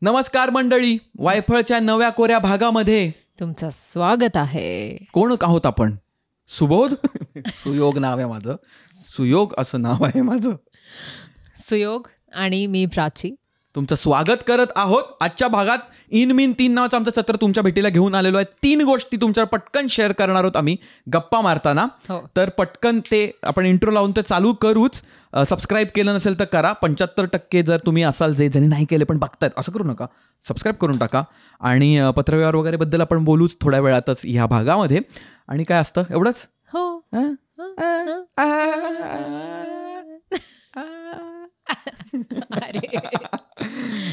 नमस्कार मंडळी, वायफळच्या नव्या कोऱ्या भागामध्ये तुमचं स्वागत आहे. कोण आहोत आपण? सुबोध सुयोग नाव आहे माझं. सुयोग असं नाव आहे माझं. सुयोग आणि मी प्राची तुमचं स्वागत करत आहोत. आजच्या भागात इन मीन 3 नावाचं आमचं सत्र तुमच्या भेटीला घेऊन आलेलो आहे. 3 गोष्टी तुमच्यावर पटकन शेअर करणार आहोत आम्ही गप्पा मारताना. तर पटकन ते आपण इंट्रो लावून ते चालू करूच. सबस्क्राईब केलं नसेल तर करा. 75% जर तुम्ही असाल जे ज्यांनी नाही केले पण बघतायत, असं करू नका, सबस्क्राईब करून टाका. आणि पत्रव्यवहार वगैरे बद्दल आपण बोलूच थोड्या वेळातच ह्या भागामध्ये. आणि काय असतं एवढंच. हो.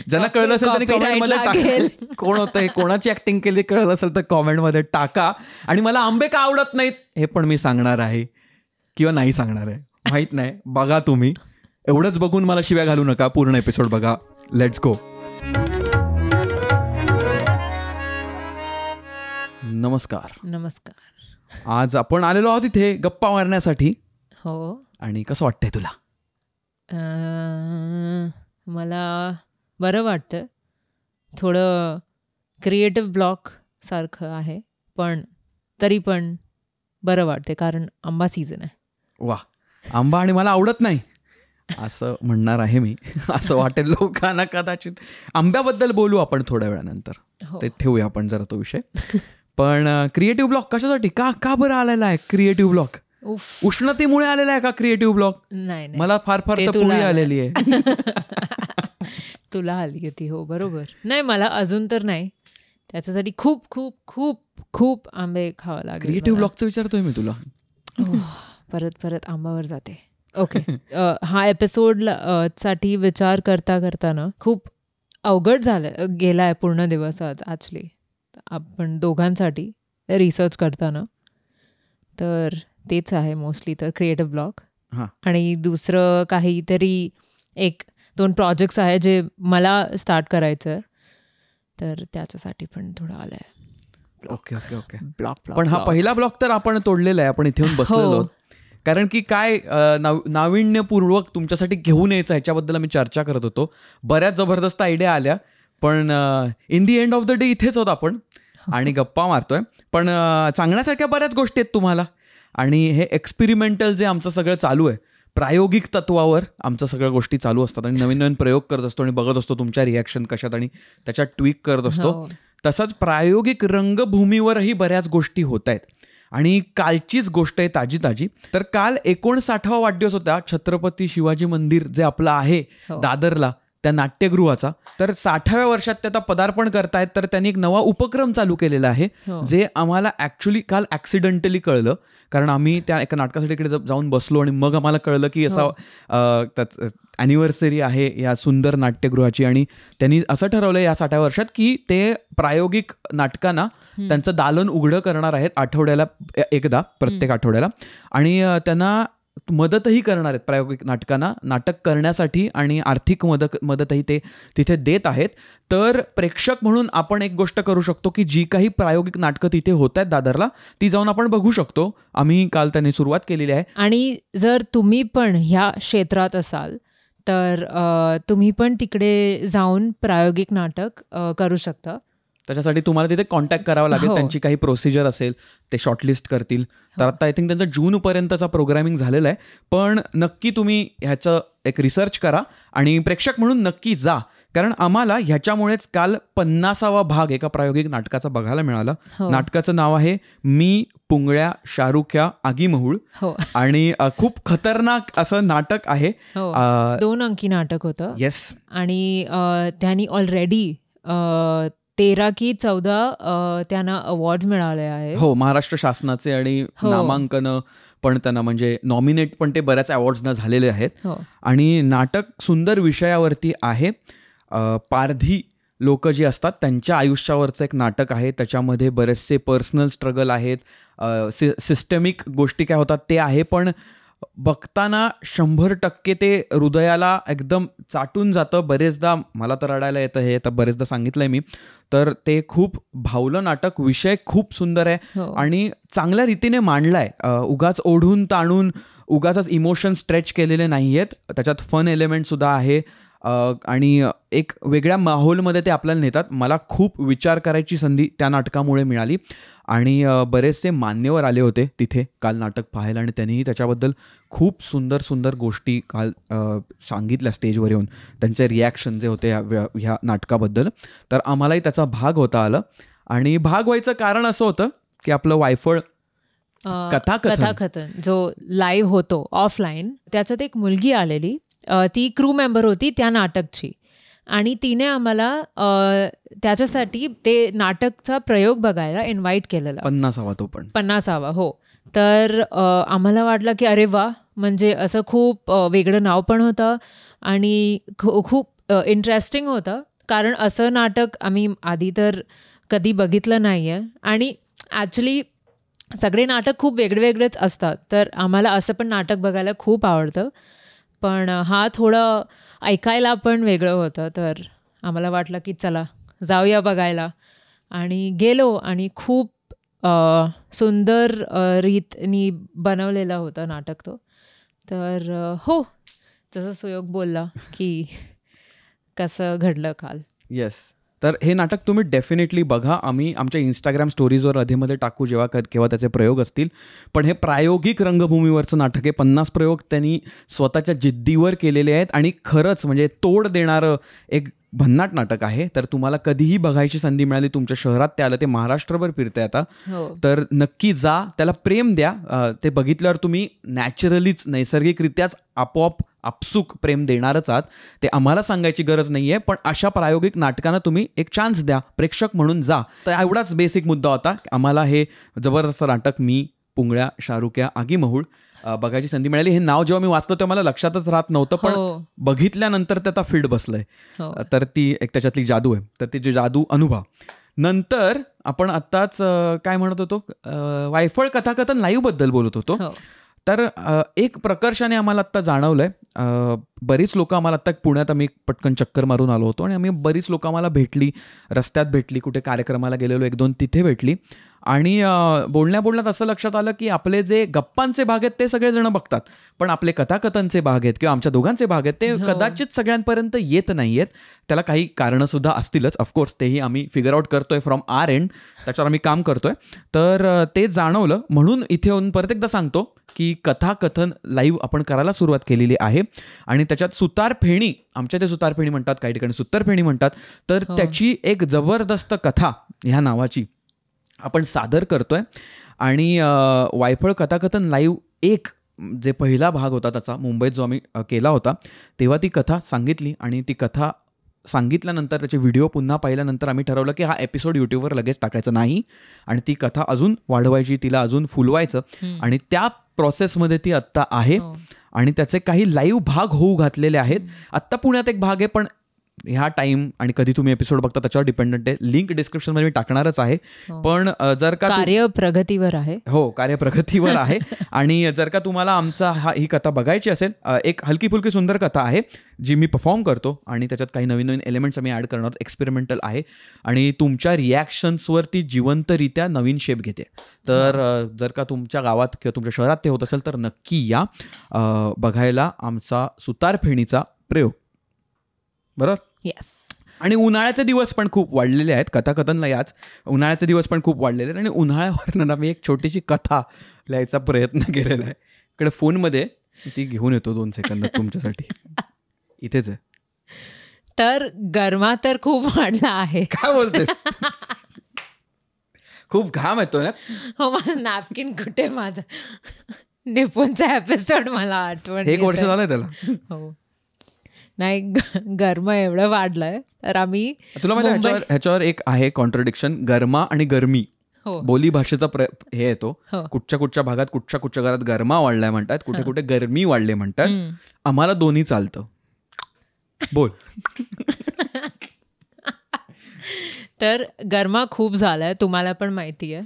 ज्यांना कळलं असेल त्यांनी कॉमेंटमध्ये टाका. कोण होतं हे, कोणाची ऍक्टिंग केली कळलं असेल तर कॉमेंटमध्ये टाका. आणि मला आंबे का आवडत नाहीत हे पण मी सांगणार आहे किंवा नाही सांगणार आहे माहित नाही. बघा तुम्ही एवढंच बघून मला शिव्या घालू नका. पूर्ण एपिसोड बघा. Let's go. नमस्कार. नमस्कार. आज आपण आलेलो आहोत इथे गप्पा मारण्यासाठी. हो. आणि कसं वाटतंय तुला? मला बरं वाटतं. थोडं क्रिएटिव्ह ब्लॉक सारखं आहे पण तरी पण बरं वाटते कारण आंबा सीझन आहे. वा, आंबा आणि मला आवडत नाही असं म्हणणार आहे मी. असं वाटेल लोकांना कदाचित. आंब्याबद्दल बोलू आपण थोड्या वेळानंतर. ते ठेवूया आपण जरा तो विषय. पण क्रिएटिव्ह ब्लॉक कशासाठी, का बरं आलेला आहे क्रिएटिव्ह ब्लॉक? उष्णतेमुळे आलेला आहे का क्रिएटिव्ह ब्लॉक? नाही, मला फार तपुळी आलेली आहे. तुला आली होती. हो बरोबर. नाही मला अजून तर नाही. त्याच्यासाठी खूप खूप खूप खूप आंबे खावा लागेल. क्रिएटिव्ह ब्लॉकचं विचारतोय मी तुला. परत आंबावर जाते. ओके. हा एपिसोड साठी विचार करता खूप अवघड झालं गेलाय पूर्ण दिवस आज ॲक्च्युली आपण दोघांसाठी रिसर्च करताना. तर तेच आहे मोस्टली तर क्रिएटिव्ह ब्लॉक. आणि दुसरं काहीतरी 1-2 प्रोजेक्ट्स आहे जे मला स्टार्ट करायचं तर त्याच्यासाठी पण थोडं आलंय. ओके. ब्लॉक. पण हा पहिला ब्लॉक तर आपण तोडलेला आहे. आपण इथे येऊन बसलेलो. कारण की काय नाविन्यपूर्वक तुमच्यासाठी घेऊन यायचं ह्याच्याबद्दल आम्ही चर्चा करत होतो. बऱ्याच जबरदस्त आयडिया आल्या पण in the end of the day इथेच होत आपण आणि गप्पा मारतोय. पण सांगण्यासारख्या बऱ्याच गोष्टी आहेत तुम्हाला. आणि हे एक्सपेरिमेंटल जे आमचं सगळं चालू आहे, प्रायोगिक तत्वावर आमचं सगळ्या गोष्टी चालू असतात. आणि नवीन प्रयोग करत असतो आणि बघत असतो तुमच्या रिॲक्शन कशात आणि त्याच्यात ट्विक करत असतो. तसंच प्रायोगिक रंगभूमीवरही बऱ्याच गोष्टी होत आहेत. आणि कालचीच गोष्ट आहे ताजी. तर काल 59वा वाढदिवस होता छत्रपती शिवाजी मंदिर जे आपलं आहे दादरला, त्या नाट्यगृहाचा. तर 60व्या वर्षात ते आता पदार्पण करतायत. तर त्यांनी एक नवा उपक्रम चालू केलेला आहे जे आम्हाला ॲक्च्युली काल ॲक्सिडेंटली कळलं. कारण आम्ही त्या एका नाटकासाठी इकडे जाऊन बसलो आणि मग आम्हाला कळलं की असा ॲनिव्हर्सरी आहे या सुंदर नाट्यगृहाची. आणि त्यांनी असं ठरवलं या 60व्या वर्षात की ते प्रायोगिक नाटकांना त्यांचं दालन उघडं करणार आहेत आठवड्याला एकदा, प्रत्येक आठवड्याला. आणि त्यांना मदतही करणार आहेत प्रायोगिक नाटकांना नाटक करण्यासाठी आणि आर्थिक मदतही ते तिथे देत आहेत. तर प्रेक्षक म्हणून आपण एक गोष्ट करू शकतो की जी काही प्रायोगिक नाटकं तिथे होत आहेत दादरला ती जाऊन आपण बघू शकतो. आम्ही काल त्यांनी सुरुवात केलेली आहे. आणि जर तुम्ही पण ह्या क्षेत्रात असाल तर तुम्ही पण तिकडे जाऊन प्रायोगिक नाटक करू शकता. त्याच्यासाठी तुम्हाला तिथे कॉन्टॅक्ट करावं लागेल. त्यांची काही प्रोसिजर असेल, ते शॉर्टलिस्ट करतील. तर आता आय थिंक त्यांचं जूनपर्यंतचा प्रोग्रामिंग झालेला आहे. पण नक्की तुम्ही ह्याचं एक रिसर्च करा आणि प्रेक्षक म्हणून नक्की जा. कारण आम्हाला ह्याच्यामुळेच काल 50वा भाग एका प्रायोगिक नाटकाचा बघायला मिळाला. नाटकाचं नाव आहे मी पुंगळ्या शाहरुख्या आगीमहूळ. आणि खूप खतरनाक असं नाटक आहे. 2 अंकी नाटक होतं. येस. आणि त्यांनी ऑलरेडी 13 की 14 त्यांना अवॉर्ड मिळाले आहेत. हो, महाराष्ट्र शासनाचे. आणि नामांकन पण त्यांना म्हणजे नॉमिनेट पण ते बऱ्याच अवॉर्ड्सना झालेले आहेत. आणि नाटक सुंदर विषयावरती आहे. पारधी लोक जी असतात त्यांच्या आयुष्यावरचं एक नाटक आहे. त्याच्यामध्ये बरेचसे पर्सनल स्ट्रगल आहेत, सिस्टमिक गोष्टी काय होतात ते आहे. पण बघताना 100% ते हृदयाला एकदम चाटून जातं. बरेचदा मला तर रडायला येतं, हे तर बरेचदा सांगितलंय मी. तर ते खूप भावलं नाटक. विषय खूप सुंदर आहे आणि चांगल्या रीतीने मांडलाय. उगाच ओढून ताणून उगाच इमोशन स्ट्रेच केलेले नाही आहेत. त्याच्यात फन एलिमेंट सुद्धा आहे. आणि एक वेगळ्या माहोलमध्ये ते आपल्याला नेतात. मला खूप विचार करायची संधी त्या नाटकामुळे मिळाली आणि बरेचसे मान्यवर आले होते तिथे काल नाटक पाहायला आणि त्यांनीही त्याच्याबद्दल खूप सुंदर सुंदर गोष्टी काल सांगितल्या स्टेजवर येऊन, त्यांचे रिॲक्शन जे होते ह्या नाटकाबद्दल. तर आम्हालाही त्याचा भाग होता आलं आणि भाग व्हायचं कारण असं होतं की आपलं वायफळ कथाकथन जो लाईव्ह होतो ऑफलाईन, त्याच्यात एक मुलगी आलेली, ती क्रू मेंबर होती त्या नाटकची आणि तिने आम्हाला त्याच्यासाठी ते नाटकचा प्रयोग बघायला इन्व्हाइट केलेला. 50वा तो पण 50वा हो. तर आम्हाला वाटलं की अरे वा, म्हणजे असं खूप वेगळं नाव पण होतं आणि खूप इंटरेस्टिंग होतं, कारण असं नाटक आम्ही आधी तर कधी बघितलं नाही आहे आणि ॲक्च्युली सगळे नाटक खूप वेगळेवेगळेच असतात. तर आम्हाला असं पण नाटक बघायला खूप आवडतं, पण हा थोडं ऐकायला पण वेगळं होतं. तर आम्हाला वाटलं की चला जाऊया बघायला आणि गेलो आणि खूप सुंदर रीतनी बनवलेला होता नाटक तो. तर हो, जसं सुयोग बोलला की कसं घडलं काल. येस. तर हे नाटक तुम्ही डेफिनेटली बघा. आम्ही आमच्या इंस्टाग्राम स्टोरीजवर अधेमध्ये टाकू केव्हा त्याचे प्रयोग असतील. पण हे प्रायोगिक रंगभूमीवरचं नाटक आहे. 50 प्रयोग त्यांनी स्वतःच्या जिद्दीवर केलेले आहेत आणि खरंच म्हणजे तोड देणारं एक भन्नाट नाटक आहे. तर तुम्हाला कधीही बघायची संधी मिळाली, तुमच्या शहरात ते आलं, ते महाराष्ट्रभर फिरतंय आता, तर नक्की जा, त्याला प्रेम द्या. ते बघितल्यावर तुम्ही नॅचरलीच नैसर्गिकरित्याच आपोआप आपसूक प्रेम देणारच आहात. ते आम्हाला सांगायची गरज नाही आहे, पण अशा प्रायोगिक नाटकांना तुम्ही एक चान्स द्या, प्रेक्षक म्हणून जा. तर एवढाच बेसिक मुद्दा होता. आम्हाला हे जबरदस्त नाटक मी, पुंगळ्या, शाहरुख्या, आगीमहूळ बघायची संधी मिळाली. हे नाव जेव्हा मी वाचलं तेव्हा मला लक्षातच राहत नव्हतं, पण बघितल्यानंतर त्याचा फील्ड बसलंय. तर ती एक त्याच्यातली जादू आहे. तर ती जी जादू अनुभव. नंतर आपण आत्ताच काय म्हणत होतो, वायफळ कथाकथन लाईव्ह बद्दल बोलत होतो. तर एक प्रकर्षाने आम्हाला आत्ता जाणवलंय, बरीच लोकं आम्हाला आत्ता पुण्यात आम्ही पटकन चक्कर मारून आलो होतो आणि आम्ही बरीच लोकं आम्हाला भेटली, रस्त्यात भेटली, कुठे कार्यक्रमाला गेलेलो 1-2 तिथे भेटली आणि बोलण्यात असं लक्षात आलं की आपले जे गप्पांचे भाग आहेत ते सगळेजण बघतात, पण आपले कथाकथनचे भाग आहेत किंवा आमच्या दोघांचे भाग आहेत ते कदाचित सगळ्यांपर्यंत येत नाही आहेत. त्याला काही कारणंसुद्धा असतीलच, ऑफकोर्स तेही आम्ही फिगर आउट करतोय फ्रॉम आर एंड, त्याच्यावर आम्ही काम करतोय. तर ते जाणवलं म्हणून इथे येऊन परत एकदा सांगतो की कथाकथन लाईव्ह आपण करायला सुरुवात केलेली आहे आणि त्याच्यात सुतारफेणी, आमच्या ते सुतारफेणी म्हणतात, काही ठिकाणी सुत्तरफेणी म्हणतात. तर त्याची एक जबरदस्त कथा ह्या नावाची आपण सादर करतोय आणि वायफळ कथाकथन लाईव्ह एक जे पहिला भाग होता त्याचा मुंबईत जो आम्ही केला होता, तेव्हा ती कथा सांगितली आणि ती कथा सांगितल्यानंतर त्याचे व्हिडिओ पुन्हा पाहिल्यानंतर आम्ही ठरवलं की हा एपिसोड यूट्यूबवर लगेच टाकायचा नाही आणि ती कथा अजून वाढवायची, तिला अजून फुलवायचं आणि त्या प्रोसेसमध्ये ती आत्ता आहे आणि त्याचे काही लाईव्ह भाग होऊ घातलेले आहेत. आत्ता पुण्यात एक भाग आहे, पण ह्या टाइम आणि कधी तुम्ही एपिसोड बघता त्याच्यावर डिपेंडंट आहे. लिंक डिस्क्रिप्शनमध्ये मी टाकणारच आहे. पण जर का कार्यप्रगतीवर आहे, हो कार्यप्रगतीवर आहे आणि जर का तुम्हाला आमचा ही कथा बघायची असेल, एक हलकी फुलकी सुंदर कथा आहे जी मी परफॉर्म करतो आणि त्याच्यात काही नवीन नवीन एलिमेंट्स आम्ही ॲड करणार, एक्सपेरिमेंटल आहे आणि तुमच्या रिॲक्शन्सवरती जिवंतरित्या नवीन शेप घेते. तर जर का तुमच्या गावात किंवा तुमच्या शहरात ते होत असेल तर नक्की या बघायला आमचा सुतारफेणीचा प्रयोग. बरोबर. येस. आणि उन्हाळ्याचे दिवस पण खूप वाढलेले आहेत, कथाकथनला याच उन्हाळ्याचे दिवस पण खूप वाढलेले आहेत आणि उन्हाळ्यावरनं मी एक छोटीशी कथा लिहायचा प्रयत्न केलेला आहे. इकडे फोनमध्ये ती घेऊन येतो 2 सेकंदात तुमच्यासाठी. इथेच आहे. तर गरमा तर खूप वाढला आहे. काय बोलतेस? खूप घाम येतो ना. हो, मला नॅपकिन कुठे, माझा निपुणचा एपिसोड मला आठवण. 1 वर्ष झालंय त्याला. हो नाही, गरमा एवढं वाढलंय. तर आम्ही तुला माहिती ह्याच्यावर एक आहे कॉन्ट्रडिक्शन, गरमा आणि गरमी. बोली भाषेचा हे येतो. कुठच्या भागात कुठच्या घरात गरमा वाढलाय म्हणतात, कुठे कुठे गरमी वाढले म्हणतात. आम्हाला दोन्ही चालतं. बोल. तर गरमा खूप झालाय, तुम्हाला पण माहिती आहे.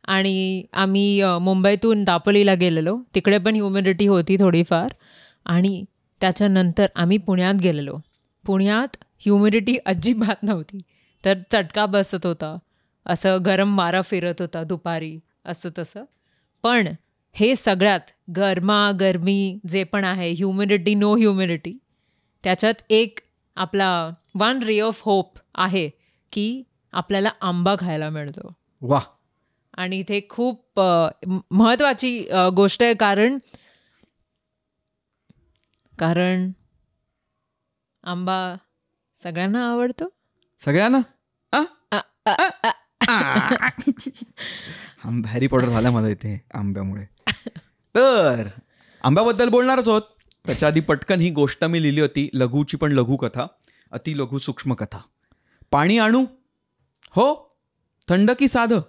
आणि आम्ही मुंबईतून दापोलीला गेलेलो, तिकडे पण ह्युमिडिटी होती थोडीफार. आणि त्याच्यानंतर आम्ही पुण्यात गेलेलो. पुण्यात ह्युमिडिटी अजिबात नव्हती, तर चटका बसत होता, असं गरम वारा फिरत होता दुपारी, असं तसं. पण हे सगळ्यात गरमी जे पण आहे, ह्युमिडिटी नो ह्युमिडिटी, त्याच्यात एक आपला वन रे ऑफ होप आहे की आपल्याला आंबा खायला मिळतो. वा. आणि इथे खूप महत्वाची गोष्ट आहे, कारण आंबा सगळ्यांना आवडतो. सगळ्यांना हॅरी पॉटर झाला मला इथे आंब्यामुळे. तर आंब्याबद्दल बोलणारच आहोत. त्याच्या आधी पटकन ही गोष्ट मी लिहिली होती, लघुची पण लघु कथा, अति लघु सूक्ष्म कथा. पाणी आणू? हो. थंड की साधं?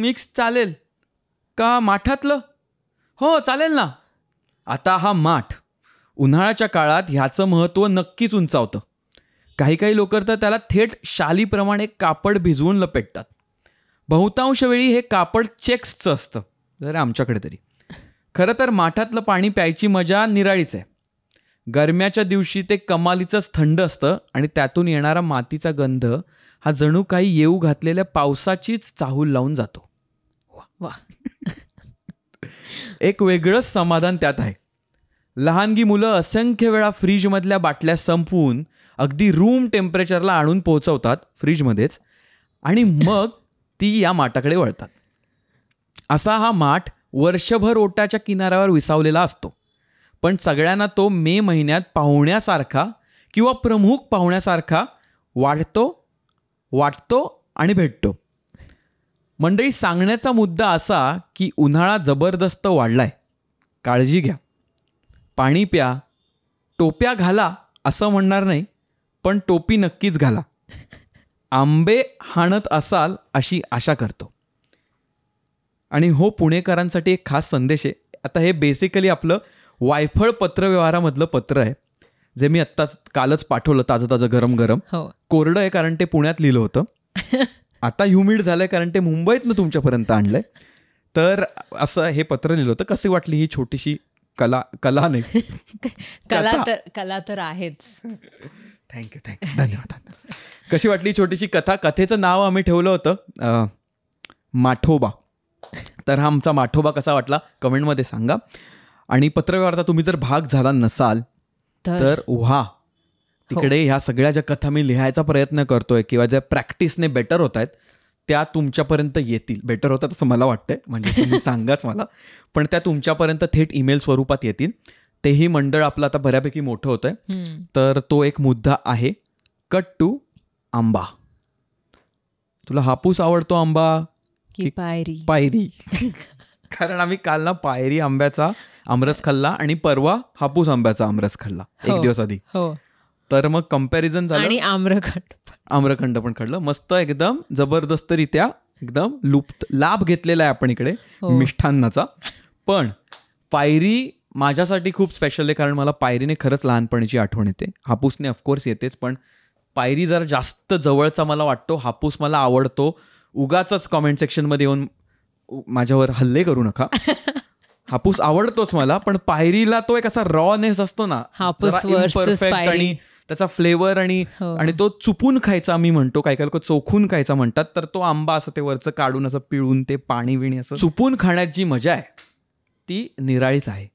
मिक्स चालेल का? माठातलं? हो चालेल ना. आता हा माठ उन्हाळ्याच्या काळात ह्याचं महत्त्व नक्कीच उंचावतं. काही लोक तर त्याला थेट शालीप्रमाणे कापड भिजवून लपेटतात. बहुतांश वेळी हे कापड चेक्सचं असतं, जरा आमच्याकडे तरी. खरं तर माठातलं पाणी प्यायची मजा निराळीच आहे. गरम्याच्या दिवशी ते कमालीचंच थंड असतं आणि त्यातून येणारा मातीचा गंध हा जणू काही येऊ घातलेल्या पावसाचीच चाहूल लावून जातो. वा. एक वेगळंच समाधान त्यात आहे. लहानगी मुलं असंख्य वेळा फ्रीजमधल्या बाटल्या संपवून अगदी रूम टेम्परेचरला आणून पोहोचवतात फ्रीजमध्येच, आणि मग ती या माठाकडे वळतात. असा हा माठ वर्षभर ओटाच्या किनाऱ्यावर विसावलेला असतो, पण सगळ्यांना तो मे महिन्यात पाहुण्यासारखा किंवा प्रमुख पाहुण्यासारखा वाटतो आणि भेटतो. मंडळी, सांगण्याचा मुद्दा असा की उन्हाळा जबरदस्त वाढलाय. काळजी घ्या, पाणी प्या, टोप्या घाला असं म्हणणार नाही, पण टोपी नक्कीच घाला. आंबे हाणत असाल अशी आशा करतो. आणि हो, पुणेकरांसाठी एक खास संदेश आहे. आता हे बेसिकली आपलं वायफळ पत्रव्यवहारामधलं पत्र आहे, जे मी कालच पाठवलं, ताजं गरम गरम. कोरडं आहे कारण ते पुण्यात लिहिलं होतं. आता ह्युमिड झालंय कारण ते मुंबईतनं तुमच्यापर्यंत आणलंय. तर असं हे पत्र लिहिलं होतं. कशी वाटली ही छोटीशी कला नाही कला तर आहेच. थँक्यू, धन्यवाद. कशी वाटली छोटीशी कथा? कथेचं नाव आम्ही ठेवलं होतं माठोबा. तर हा आमचा माठोबा कसा वाटला कमेंटमध्ये सांगा. आणि पत्रव्यवहाराचा तुम्ही जर भाग झाला नसाल तर तिकडे ह्या सगळ्या ज्या कथा मी लिहायचा प्रयत्न करतोय किंवा ज्या प्रॅक्टिसने बेटर होत आहेत त्या तुमच्यापर्यंत येतील. बेटर होतात असं मला वाटतंय, म्हणजे तुम्ही सांगाच मला, पण त्या तुमच्यापर्यंत थेट ईमेल स्वरूपात येतील. तेही मंडळ आपलं आता बऱ्यापैकी मोठं होत आहे. तर तो एक मुद्दा आहे, कट टू आंबा. तुला हापूस आवडतो आंबा की पायरी? कारण आम्ही काल ना पायरी आंब्याचा आमरस खाल्ला आणि परवा हापूस आंब्याचा आमरस खाल्ला एक दिवस आधी. तर मग कंपॅरिझन झालं आणि आम्रखंड पण खाल्लं. मस्त एकदम जबरदस्तरित्या एकदम लाभ घेतलेला आहे आपण इकडे मिष्ठान्नाचा. पण पायरी माझ्यासाठी खूप स्पेशल आहे, कारण मला पायरीने खरंच लहानपणीची आठवण येते. हापूसने ऑफकोर्स येतेच, पण पायरी जरा जास्त जवळचा मला वाटतो. हापूस मला आवडतो. उगाच कॉमेंट सेक्शनमध्ये येऊन माझ्यावर हल्ले करू नका. हापूस आवडतोच मला, पण पायरीला तो एक असा रॉनेस असतो ना, इम्परफेक्ट, आणि त्याचा फ्लेवर आणि तो चुपून खायचा मी म्हणतो, काही लोक चोखून खायचा म्हणतात. तर तो आंबा असं ते वरचं काढून असं पिळून ते पाणी विणी असं चुपून खाण्यात जी मजा आहे ती निराळीच आहे.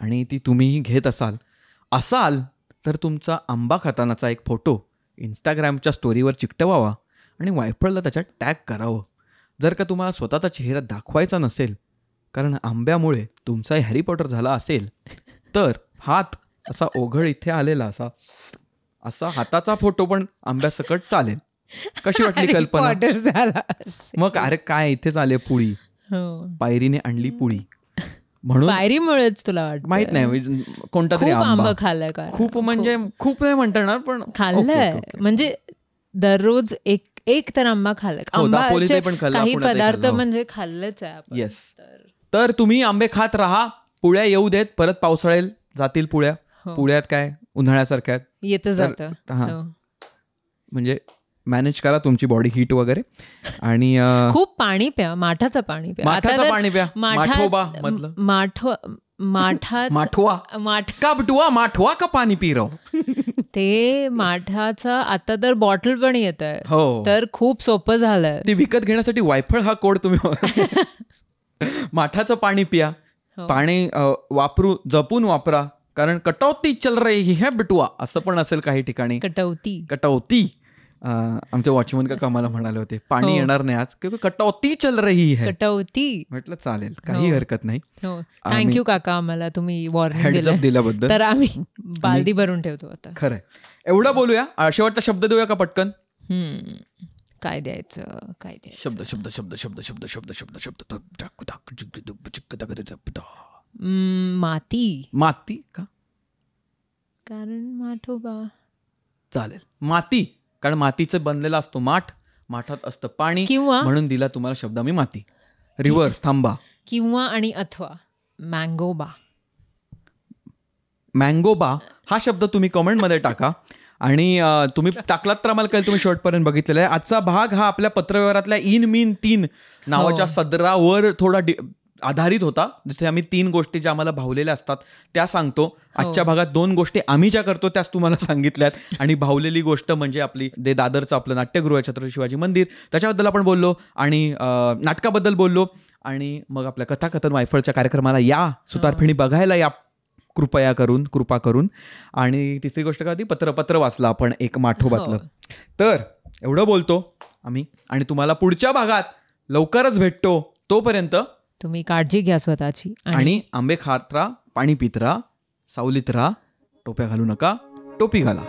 आणि ती तुम्हीही घेत असाल तर तुमचा आंबा खातानाचा एक फोटो इंस्टाग्रामच्या स्टोरीवर चिकटवावा आणि वायफळला त्याच्यात टॅग करावं. जर का तुम्हाला स्वतःचा चेहरा दाखवायचा नसेल, कारण आंब्यामुळे तुमचाही हॅरी पॉटर झाला असेल, तर हात असा ओघळ इथे आलेला असा हाताचा फोटो पण आंब्यासकट चालेल. कशी वाटली कल्पना? मग अरे काय, इथेच आले पुळी, पायरीने आणली पुळी म्हणून. पायरीमुळेच तुला वाटतं? माहित नाही, कोणता तरी आंबा खाल्लाय का? खूप म्हणजे खूप नाही म्हणता येणार, पण खाल्लंय. म्हणजे दररोज एक तर आंबा खाल्लाय. काही पदार्थ म्हणजे खाल्लंच आहे. येस. तर तुम्ही आंबे खात राहा, पुळ्या येऊ देत. परत पावसाळ्यात जातील पुळ्या. पुण्यात काय उन्हाळ्यासारख्यात येतं जातं. म्हणजे मॅनेज करा तुमची बॉडी हीट वगैरे. आणि खूप पाणी प्या, माठाचं पाणी प्या. पाणी प्या. माठवा का पाणी पी रहो. ते माठाचा आता तर बॉटल पण येत आहे, तर खूप सोपं झालंय. ते विकत घेण्यासाठी वायफळ हा कोड तुम्ही माठाचं पाणी पिया. पाणी जपून वापरा. कारण कटौती चल रही है बिटुआ असं पण असेल काही ठिकाणी. कटौती. आमचे वॉचमन का मला म्हणाले होते पाणी येणार नाही आज किंवा कटौती चल रही है. कटौती म्हटलं चालेल, काही हरकत नाही. थँक्यू काका, आम्हाला तुम्ही वॉर्निंग दिल्याबद्दल. तर आम्ही बालदी भरून ठेवतो आता. खरंय. एवढं बोलूया. शेवटचा शब्द देऊया का पटकन? काय द्यायचं? शब्द शब्द शब्द शब्द शब्द शब्द शब्द शब्द माती का? कारण माठोबा. चालेल, माती. कारण मातीचं बनलेला असतो माठ, माठात असतं पाणी, किंवा म्हणून दिला तुम्हाला शब्द मी माती. रिव्हर्स थांबा. किंवा आणि अथवा मँगोबा. मँगोबा हा शब्द तुम्ही कमेंटमध्ये टाका आणि तुम्ही टाकलात तर आम्हाला कळेल तुम्ही शेवटपर्यंत बघितलेला आहे. आजचा भाग हा आपल्या पत्रव्यवहारातल्या इन मीन 3 नावाच्या सदरावर थोडा आधारित होता. जसे आम्ही 3 गोष्टी ज्या आम्हाला भावलेल्या असतात त्या सांगतो. आजच्या भागात 2 गोष्टी आम्ही ज्या करतो त्याच तुम्हाला सांगितल्यात. आणि भावलेली गोष्ट म्हणजे आपली दादरचं आपलं नाट्यगृह आहे छत्रपती शिवाजी मंदिर, त्याच्याबद्दल आपण बोललो आणि नाटकाबद्दल बोललो. आणि मग आपल्या कथाकथन वायफळच्या कार्यक्रमाला या, सुतारफेणी बघायला या कृपा करून. आणि तिसरी गोष्ट काय होती? पत्र वाचलं आपण एक माठोबातलं. तर एवढं बोलतो आम्ही आणि तुम्हाला पुढच्या भागात लवकरच भेटतो. तोपर्यंत तुम्ही काळजी घ्या स्वतःची आणि आंबे खात राहा, पाणी पित राहा, सावलीत राहा, टोप्या घालू नका, टोपी घाला.